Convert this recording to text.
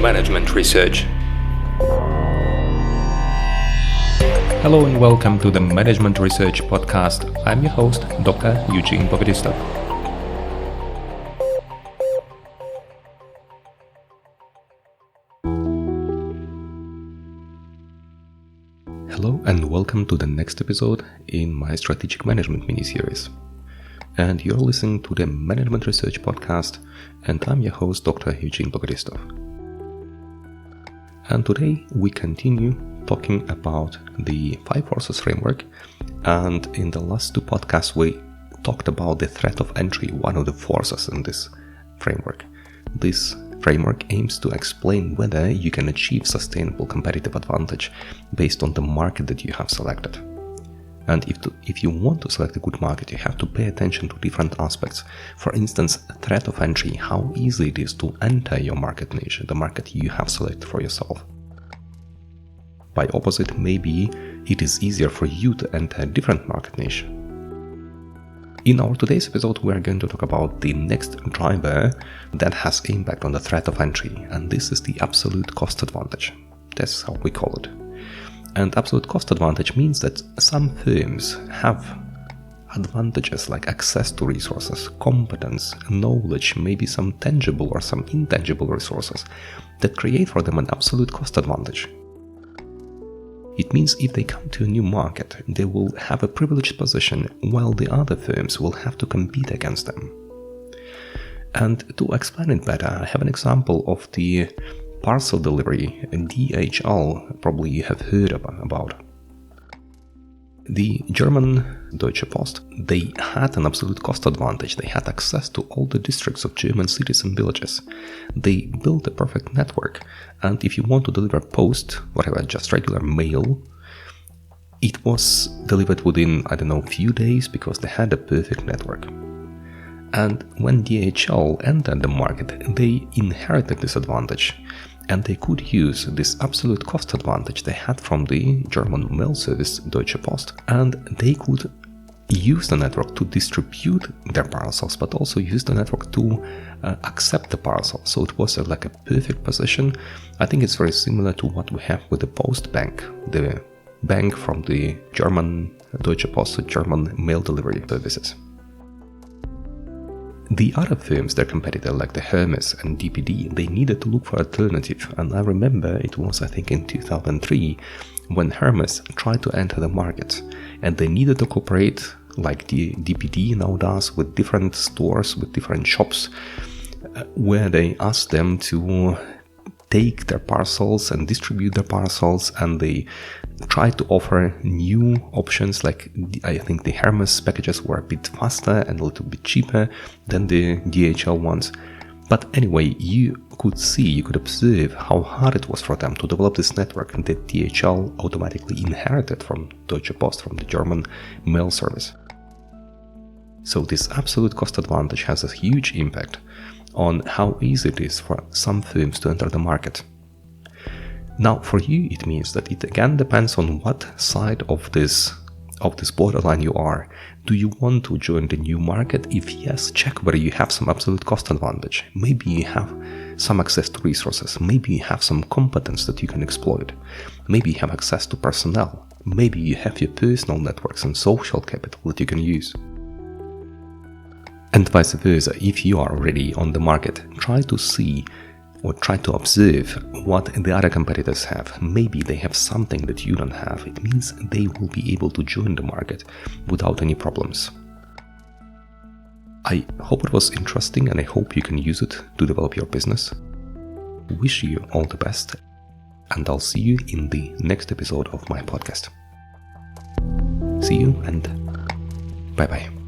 management research. Hello and welcome to the Management Research Podcast. I'm your host, Dr. Eugene. Hello and welcome to the next episode in my strategic management mini-series. And you're listening to the Management Research Podcast, and I'm your host, Dr. Eugene. And today we continue talking about the 5 forces framework, and in the last 2 podcasts we talked about the threat of entry, one of the forces in this framework. This framework aims to explain whether you can achieve sustainable competitive advantage based on the market that you have selected. And if you want to select a good market, you have to pay attention to different aspects. For instance, threat of entry, how easy it is to enter your market niche, the market you have selected for yourself. By opposite, maybe it is easier for you to enter a different market niche. In our today's episode, we are going to talk about the next driver that has impact on the threat of entry, and this is the absolute cost advantage. That's how we call it. And absolute cost advantage means that some firms have advantages like access to resources, competence, knowledge, maybe some tangible or some intangible resources that create for them an absolute cost advantage. It means if they come to a new market, they will have a privileged position while the other firms will have to compete against them. And to explain it better, I have an example of the parcel delivery, DHL, probably you have heard about. The German Deutsche Post, they had an absolute cost advantage. They had access to all the districts of German cities and villages. They built a perfect network, and if you want to deliver post, whatever, just regular mail, it was delivered within, a few days because they had a perfect network. And when DHL entered the market, they inherited this advantage, and they could use this absolute cost advantage they had from the German mail service Deutsche Post, and they could use the network to distribute their parcels, but also use the network to accept the parcel. So it was like a perfect position. I think it's very similar to what we have with the Post Bank, the bank from the German Deutsche Post, the German mail delivery services. The other firms, their competitor like the Hermes and DPD, they needed to look for alternative, and I remember it was in 2003 when Hermes tried to enter the market, and they needed to cooperate like the DPD now does with different stores, with different shops, where they asked them to take their parcels and distribute their parcels, and they tried to offer new options. Like I think the Hermes packages were a bit faster and a little bit cheaper than the DHL ones. But anyway, you could observe how hard it was for them to develop this network that DHL automatically inherited from Deutsche Post, from the German mail service. So this absolute cost advantage has a huge impact on how easy it is for some firms to enter the market. Now, for you, it means that it again depends on what side of this borderline you are. Do you want to join the new market? If yes, check whether you have some absolute cost advantage. Maybe you have some access to resources. Maybe you have some competence that you can exploit. Maybe you have access to personnel. Maybe you have your personal networks and social capital that you can use. And vice versa, if you are already on the market, try to see or try to observe what the other competitors have. Maybe they have something that you don't have. It means they will be able to join the market without any problems. I hope it was interesting, and I hope you can use it to develop your business. Wish you all the best, and I'll see you in the next episode of my podcast. See you, and bye-bye.